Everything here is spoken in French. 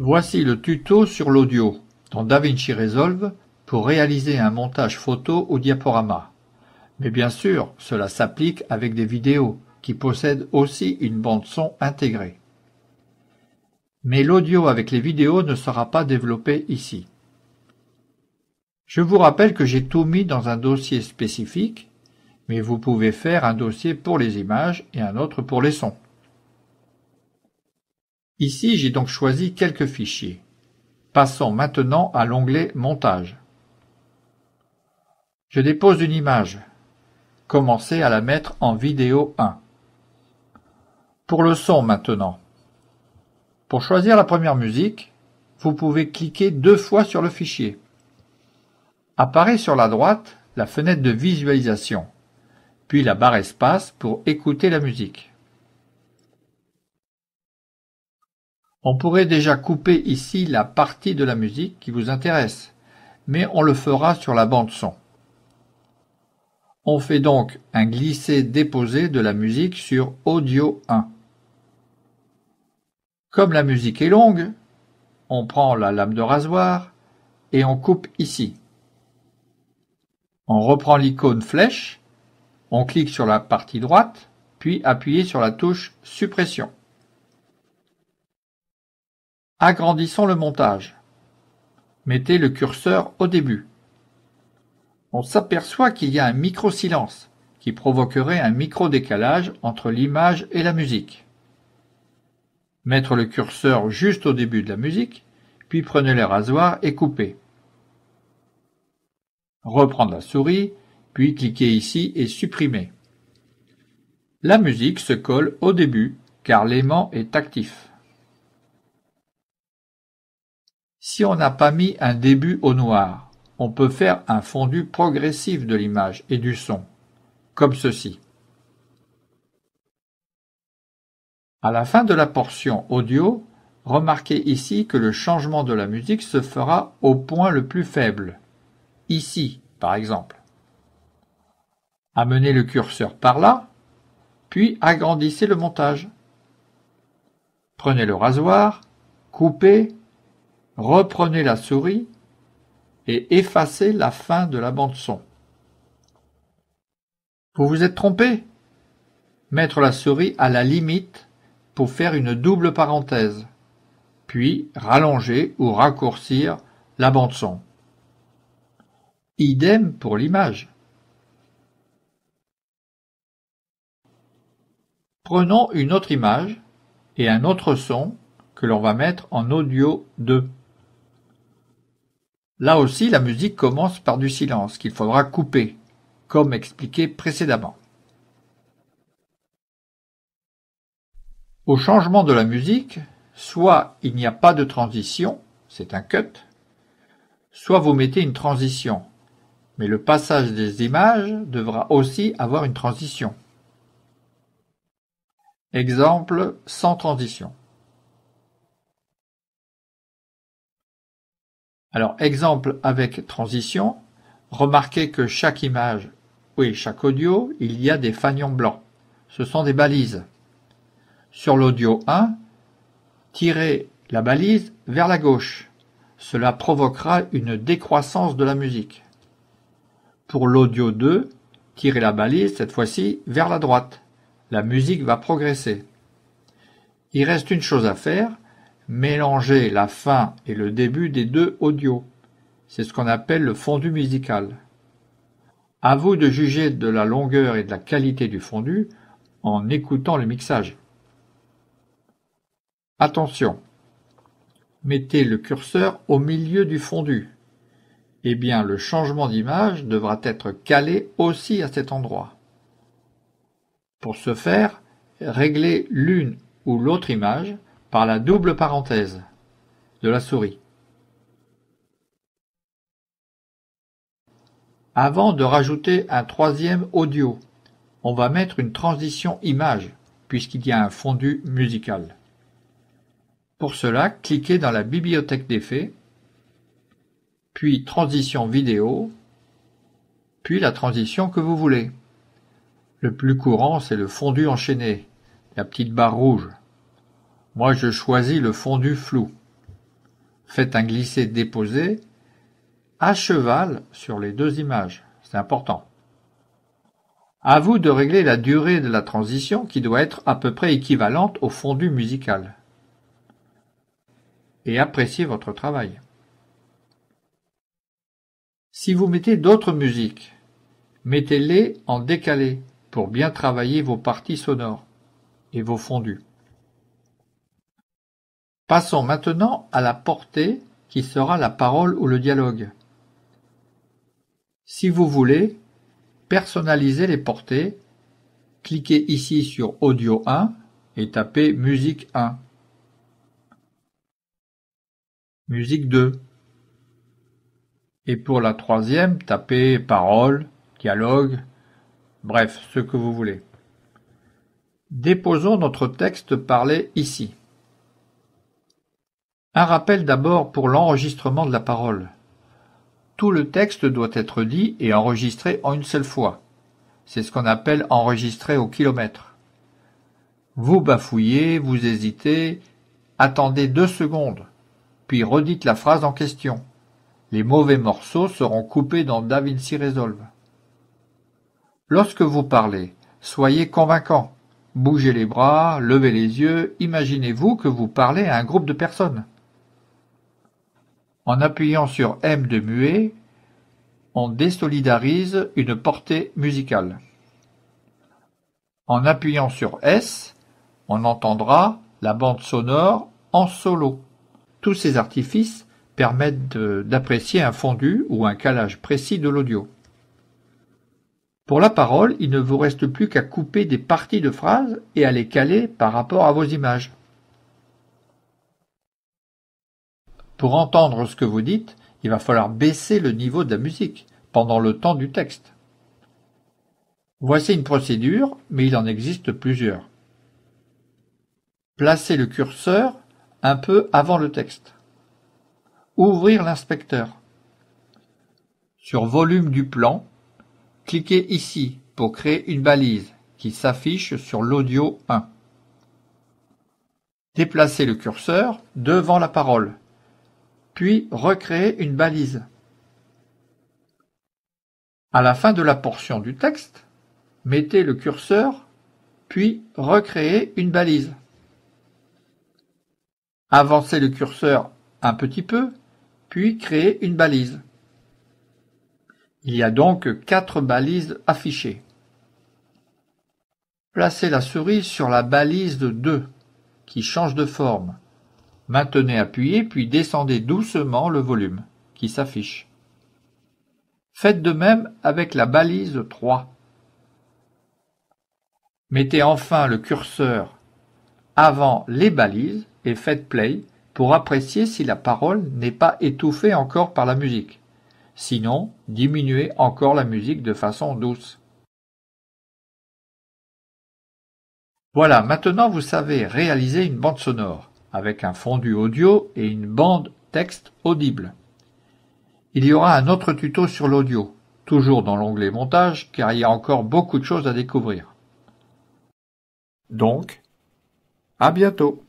Voici le tuto sur l'audio dans DaVinci Resolve pour réaliser un montage photo ou diaporama. Mais bien sûr, cela s'applique avec des vidéos qui possèdent aussi une bande son intégrée. Mais l'audio avec les vidéos ne sera pas développé ici. Je vous rappelle que j'ai tout mis dans un dossier spécifique, mais vous pouvez faire un dossier pour les images et un autre pour les sons. Ici, j'ai donc choisi quelques fichiers. Passons maintenant à l'onglet Montage. Je dépose une image. Commencez à la mettre en vidéo 1. Pour le son maintenant. Pour choisir la première musique, vous pouvez cliquer 2 fois sur le fichier. Apparaît sur la droite la fenêtre de visualisation, puis la barre espace pour écouter la musique. On pourrait déjà couper ici la partie de la musique qui vous intéresse, mais on le fera sur la bande son. On fait donc un glisser-déposer de la musique sur Audio 1. Comme la musique est longue, on prend la lame de rasoir et on coupe ici. On reprend l'icône flèche, on clique sur la partie droite, puis appuyez sur la touche Suppression. Agrandissons le montage. Mettez le curseur au début. On s'aperçoit qu'il y a un micro-silence qui provoquerait un micro-décalage entre l'image et la musique. Mettre le curseur juste au début de la musique, puis prenez le rasoir et coupez. Reprendre la souris, puis cliquez ici et supprimez. La musique se colle au début car l'aimant est actif. Si on n'a pas mis un début au noir, on peut faire un fondu progressif de l'image et du son, comme ceci. À la fin de la portion audio, remarquez ici que le changement de la musique se fera au point le plus faible, ici par exemple. Amenez le curseur par là, puis agrandissez le montage. Prenez le rasoir, coupez, reprenez la souris et effacez la fin de la bande son. Vous vous êtes trompé? Mettre la souris à la limite pour faire une double parenthèse, puis rallonger ou raccourcir la bande son. Idem pour l'image. Prenons une autre image et un autre son que l'on va mettre en audio 2. Là aussi, la musique commence par du silence qu'il faudra couper, comme expliqué précédemment. Au changement de la musique, soit il n'y a pas de transition, c'est un cut, soit vous mettez une transition, mais le passage des images devra aussi avoir une transition. Exemple sans transition. Alors, exemple avec transition, remarquez que chaque image, chaque audio, il y a des fanions blancs. Ce sont des balises. Sur l'audio 1, tirez la balise vers la gauche. Cela provoquera une décroissance de la musique. Pour l'audio 2, tirez la balise, cette fois-ci, vers la droite. La musique va progresser. Il reste une chose à faire, mélanger la fin et le début des deux audios. C'est ce qu'on appelle le fondu musical. À vous de juger de la longueur et de la qualité du fondu en écoutant le mixage. Attention, mettez le curseur au milieu du fondu. Eh bien, le changement d'image devra être calé aussi à cet endroit. Pour ce faire, réglez l'une ou l'autre image par la double parenthèse de la souris. Avant de rajouter un troisième audio, on va mettre une transition image, puisqu'il y a un fondu musical. Pour cela, cliquez dans la bibliothèque d'effets, puis transition vidéo, puis la transition que vous voulez. Le plus courant, c'est le fondu enchaîné, la petite barre rouge. Moi, je choisis le fondu flou. Faites un glisser-déposer à cheval sur les deux images. C'est important. À vous de régler la durée de la transition qui doit être à peu près équivalente au fondu musical. Et appréciez votre travail. Si vous mettez d'autres musiques, mettez-les en décalé pour bien travailler vos parties sonores et vos fondus. Passons maintenant à la portée qui sera la parole ou le dialogue. Si vous voulez, personnalisez les portées. Cliquez ici sur Audio 1 et tapez Musique 1. Musique 2. Et pour la troisième, tapez Paroles, Dialogue, bref, ce que vous voulez. Déposons notre texte parlé ici. Un rappel d'abord pour l'enregistrement de la parole. Tout le texte doit être dit et enregistré en une seule fois. C'est ce qu'on appelle enregistrer au kilomètre. Vous bafouillez, vous hésitez, attendez 2 secondes, puis redites la phrase en question. Les mauvais morceaux seront coupés dans DaVinci Resolve. Lorsque vous parlez, soyez convaincant. Bougez les bras, levez les yeux, imaginez-vous que vous parlez à un groupe de personnes. En appuyant sur M de muet, on désolidarise une portée musicale. En appuyant sur S, on entendra la bande sonore en solo. Tous ces artifices permettent d'apprécier un fondu ou un calage précis de l'audio. Pour la parole, il ne vous reste plus qu'à couper des parties de phrases et à les caler par rapport à vos images. Pour entendre ce que vous dites, il va falloir baisser le niveau de la musique pendant le temps du texte. Voici une procédure, mais il en existe plusieurs. Placez le curseur un peu avant le texte. Ouvrir l'inspecteur. Sur Volume du plan, cliquez ici pour créer une balise qui s'affiche sur l'audio 1. Déplacez le curseur devant la parole, puis recréez une balise. À la fin de la portion du texte, mettez le curseur, puis recréez une balise. Avancez le curseur un petit peu, puis créez une balise. Il y a donc 4 balises affichées. Placez la souris sur la balise 2, qui change de forme. Maintenez appuyé, puis descendez doucement le volume, qui s'affiche. Faites de même avec la balise 3. Mettez enfin le curseur avant les balises et faites play pour apprécier si la parole n'est pas étouffée encore par la musique. Sinon, diminuez encore la musique de façon douce. Voilà, maintenant vous savez réaliser une bande sonore avec un fondu audio et une bande texte audible. Il y aura un autre tuto sur l'audio, toujours dans l'onglet montage, car il y a encore beaucoup de choses à découvrir. Donc, à bientôt.